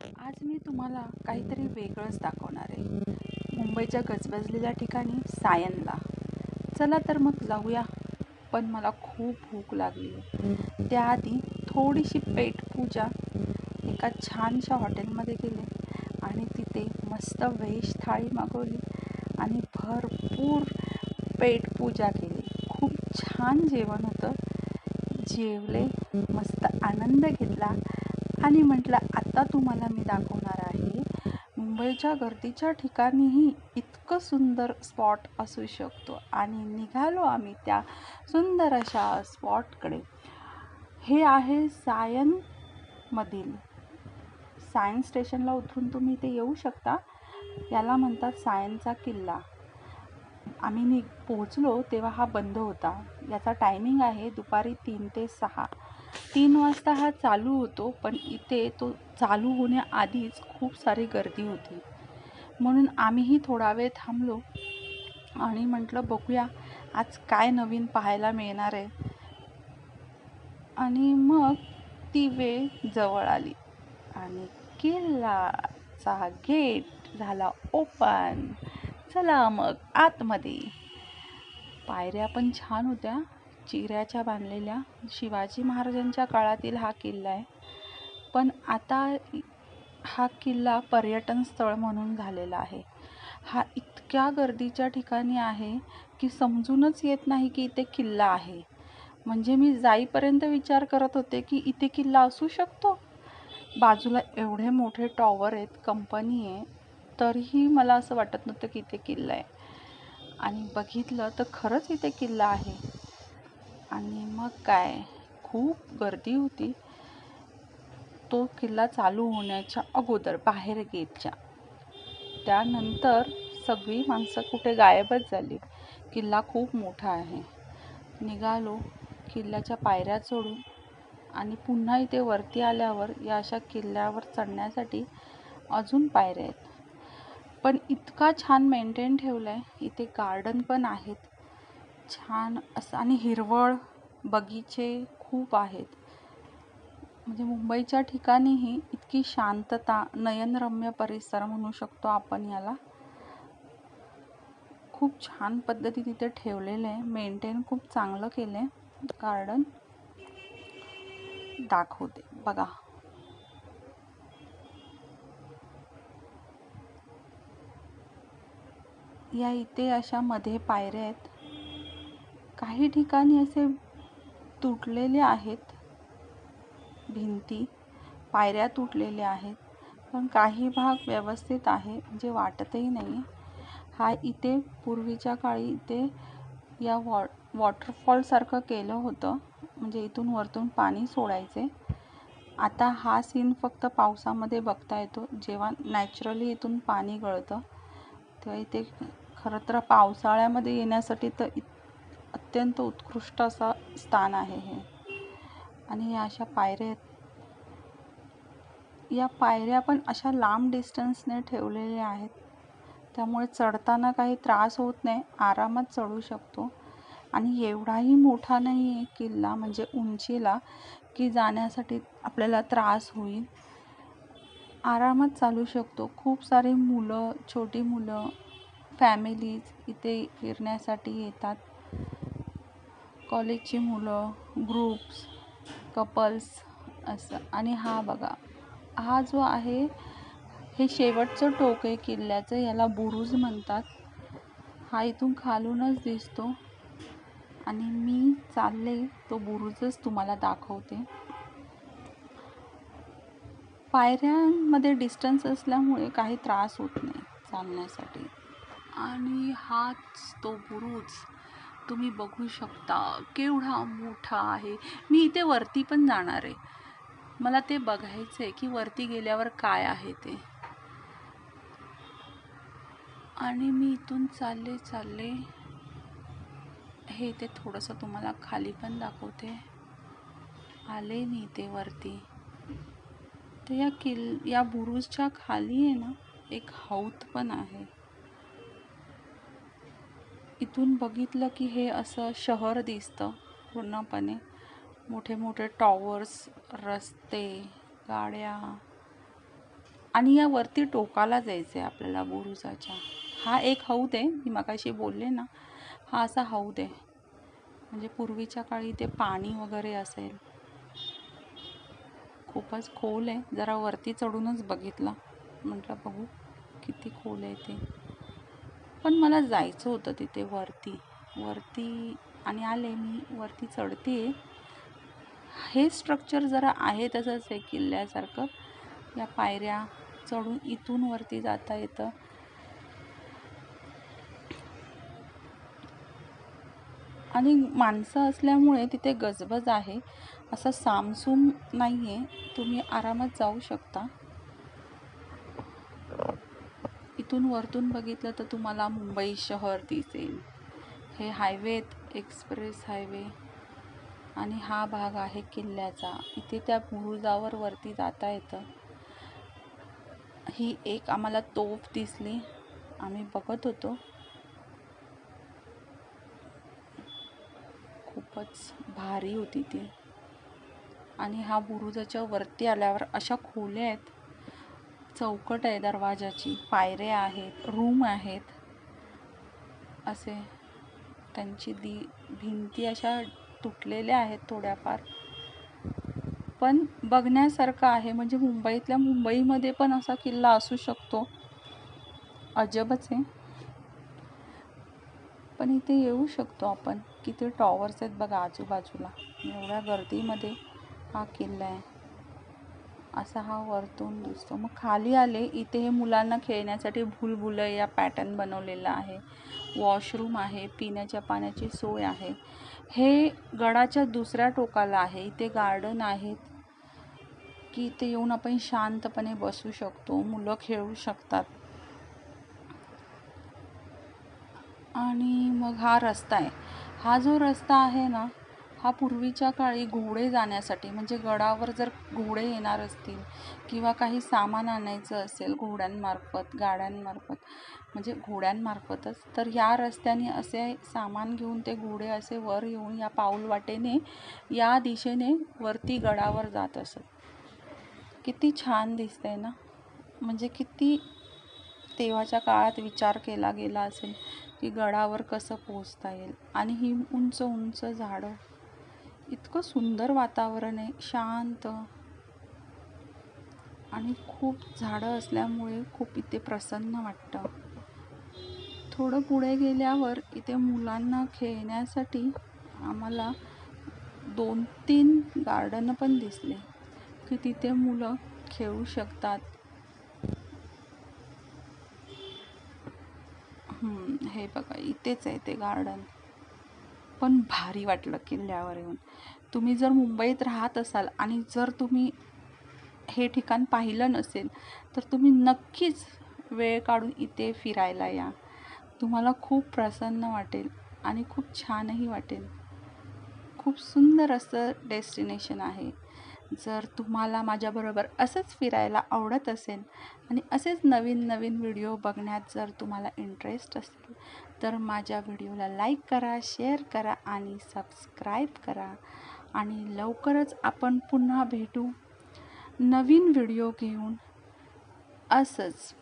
आज मी तुम्हाला काहीतरी वेगळंच दाखवणार आहे. मुंबईच्या गजबजलेल्या ठिकाणी सायनला. चला तर मग जाऊया. पण मला खूप भूक लागली आहे. त्याआधी थोडीशी पेटपूजा एका छानशा हॉटेलमध्ये गेले आणि तिथे मस्त व्हेज थाळी मागवली आणि भरपूर पेटपूजा केली. खूप छान जेवण होतं. जेवले, मस्त आनंद घेतला आणि म्हटलं आता तुम्हाला मी दाखवणार आहे मुंबईच्या गर्दीच्या ठिकाणीही इतकं सुंदर स्पॉट असू शकतो. आणि निघालो आम्ही त्या सुंदर अशा स्पॉटकडे. हे आहे सायनमधील सायन्स स्टेशनला उतरून तुम्ही इथे येऊ शकता. याला म्हणतात सायनचा किल्ला. आम्ही पोहोचलो तेव्हा हा बंद होता. याचा टायमिंग आहे दुपारी 3 ते 6. 3 वाजता हा चालू होतो, पण इथे तो चालू होण्याआधीच खूप सारी गर्दी होती. म्हणून आम्हीही थोडा वेळ थांबलो आणि म्हटलं बघूया आज काय नवीन पाहायला मिळणार आहे. आणि मग ती वेळ जवळ आली आणि किल्ल्याचा गेट झाला ओपन. चला मग आतमध्ये. पायऱ्या पण छान होत्या, चिऱ्याच्या बांधलेल्या. शिवाजी महाराजांच्या काळातील हा किल्ला आहे. पण आता हा किल्ला पर्यटन स्थळ म्हणून झालेला आहे. हा इतक्या गर्दीच्या ठिकाणी आहे की समजूनच येत नाही की इथे किल्ला आहे. म्हणजे मी जाईपर्यंत विचार करत होते की इथे किल्ला असू शकतो. बाजूला एवढे मोठे टॉवर आहेत, कंपनी आहे, तरीही मला असं वाटत नव्हतं की इथे किल्ला आहे. आणि बघितलं तर खरंच इथे किल्ला आहे. आणि मग काय, खूप गर्दी होती तो किल्ला चालू होण्याच्या अगोदर बाहेर गेटच्या. त्यानंतर सगळी माणसं कुठे गायबच झाली. किल्ला खूप मोठा आहे. निघालो किल्ल्याच्या पायऱ्या चढून आणि पुन्हा इथे वरती आल्यावर या अशा किल्ल्यावर चढण्यासाठी अजून पायऱ्या आहेत. पण इतका छान मेंटेन ठेवलं आहे. इथे गार्डन पण आहेत छान असं आणि हिरवळ बगीचे खूप आहेत. म्हणजे मुंबईच्या ठिकाणीही इतकी शांतता, नयनरम्य परिसर म्हणू शकतो आपण याला. खूप छान पद्धतीने तिथे ठेवलेलं आहे. मेंटेन खूप चांगलं केलं आहे. गार्डन दाखवते बघा. या इथे अशा मध्ये पायऱ्या आहेत. काही ठिकाणी असे तुटलेले आहेत भिंती, पायऱ्या तुटलेल्या आहेत, पण काही भाग व्यवस्थित आहे, म्हणजे वाटतही नाही. हा इथे पूर्वीच्या काळी इथे या वॉटरफॉल सारखं केलं होतं, म्हणजे इथून वरतून पाणी सोडायचे. आता हा सीन फक्त पावसामध्ये बघता येतो, जेव्हा नॅचरली इथून पाणी गळतं तेव्हा. इथे खरं तर पावसाळ्यामध्ये येण्यासाठी तर अत्यंत उत्कृष्ट असा स्थान आहे हे. आणि या अशा पायऱ्या आहेत. या पायऱ्या पण अशा लांब डिस्टन्सने ठेवलेल्या आहेत, त्यामुळे चढताना काही त्रास होत नाही, आरामात चढू शकतो. आणि एवढाही मोठा नाही आहे किल्ला, म्हणजे उंचीला की जाण्यासाठी आपल्याला त्रास होईल. आरामात चालू शकतो. खूप सारे मुलं, छोटी मुलं, फॅमिलीज इथे फिरण्यासाठी येतात. कॉलेजची मुलं, ग्रुप्स, कपल्स असं. आणि हा बघा, हा जो आहे हे शेवटचं टोक आहे किल्ल्याचं, याला बुरुज म्हणतात. हा इथून खालूनच दिसतो आणि मी चालले तो बुरुजच तुम्हाला दाखवते. पायऱ्यांमध्ये डिस्टन्स असल्यामुळे काही त्रास होत नाही चालण्यासाठी. आणि हाच तो बुरुज तुम्ही बघू शकता, केवढा मोठा आहे. मी इथे वरती पण जाणार आहे, मला ते बघायचं आहे की वरती गेल्यावर काय आहे ते. आणि मी इथून चालले हे ते थोडंसं तुम्हाला खाली पण दाखवते. आले मी ते वरती, तर या बुरुजच्या खाली आहे ना एक हौद पण आहे. इथून बघितलं की हे असं शहर दिसतं पूर्णपणे. मोठे मोठे टॉवर्स, रस्ते, गाड्या. आणि या वरती टोकाला जायचं आहे आपल्याला बुरुजाच्या. हा एक हौद आहे, मी मगाशी बोलले ना, हा असा हौद आहे. म्हणजे पूर्वीच्या काळी ते पाणी वगैरे असेल. खूपच खोल आहे. जरा वरती चढूनच बघितलं, म्हटलं बघू किती खोल आहे ते. पण मला जायचं होतं तिथे वरती आणि आले मी वरती चढते. हे स्ट्रक्चर जरा आहे तसंच आहे किल्ल्यासारखं. या पायऱ्या चढून इथून वरती जाता येतं. आणि माणसं असल्यामुळे तिथे गजबज आहे, असं सामसूम नाही आहे. तुम्ही आरामात जाऊ शकता. इथून वरतून बघितलं तर तुम्हाला मुंबई शहर दिसेल. हे हायवे, एक्सप्रेस हायवे, आणि हा भाग आहे किल्ल्याचा. इथे त्या बुरुजावर वरती जाता येतं. ही एक आम्हाला तोफ दिसली, आम्ही बघत होतो. खूपच भारी होती ती. आणि हा बुरुजाच्या वरती आल्यावर अशा खोल्या आहेत, चौकट आहे दरवाजाची, पायऱ्या आहेत, रूम आहेत. असे त्यांची भिंती अशा तुटलेल्या आहेत थोड्याफार, पण बघण्यासारखं आहे. म्हणजे मुंबईतल्या मुंबईमध्ये पण असा किल्ला असू शकतो. अजबच आहे. पण इथे येऊ शकतो आपण. किती टॉवर्स आहेत बघा आजूबाजूला. एवढ्या गर्दीमध्ये हा किल्ला आहे. असा हा वरतून दिसतो. मग खाली आले, इथे हे मुलांना खेळण्यासाठी भुलभुलैया पॅटर्न बनवलेला आहे. वॉशरूम आहे, पिण्याच्या पाण्याची सोय आहे. हे गडाच्या दुसऱ्या टोकाला आहे. इथे गार्डन आहेत की इथे येऊन आपण शांतपणे बसू शकतो, मुलं खेळू शकतात. आणि मग हा रस्ता आहे. हा जो रस्ता आहे ना, हा पूर्वीच्या काळी घोडे जाण्यासाठी, म्हणजे गडावर जर घोडे येणार असतील किंवा काही सामान आणायचं असेल घोड्यांमार्फत, गाड्यांमार्फत, म्हणजे घोड्यांमार्फतच, तर या रस्त्याने असे सामान घेऊन ते घोडे असे वर येऊन या पाऊलवाटेने या दिशेने वरती गडावर जात असत. किती छान दिसतंय ना. म्हणजे किती तेव्हाच्या काळात विचार केला गेला असेल की गडावर कसं पोहोचता येईल. आणि ही उंच उंच झाडं, इतकं सुंदर वातावरण आहे, शांत. आणि खूप झाडं असल्यामुळे खूप इथे प्रसन्न वाटतं. थोडं पुढे गेल्यावर इथे मुलांना खेळण्यासाठी आम्हाला 2-3 गार्डन पण दिसले की तिथे मुलं खेळू शकतात. हे बघा इथेच आहे ते गार्डन. पण भारी वाटलं किल्ल्यावर येऊन. तुम्ही जर मुंबईत राहत असाल आणि जर तुम्ही हे ठिकाण पाहिलं नसेल तर तुम्ही नक्कीच वेळ काढून इथे फिरायला या. तुम्हाला खूप प्रसन्न वाटेल आणि खूप छानही वाटेल. खूप सुंदर असं डेस्टिनेशन आहे. जर तुम्हाला माझ्याबरोबर असंच फिरायला आवडत असेल आणि असेच नवीन नवीन व्हिडिओ बघण्यात जर तुम्हाला इंटरेस्ट असेल तर माझ्या व्हिडिओला लाईक करा, शेअर करा आणि सबस्क्राईब करा. आणि लवकरच आपण पुन्हा भेटू नवीन व्हिडिओ घेऊन. असंच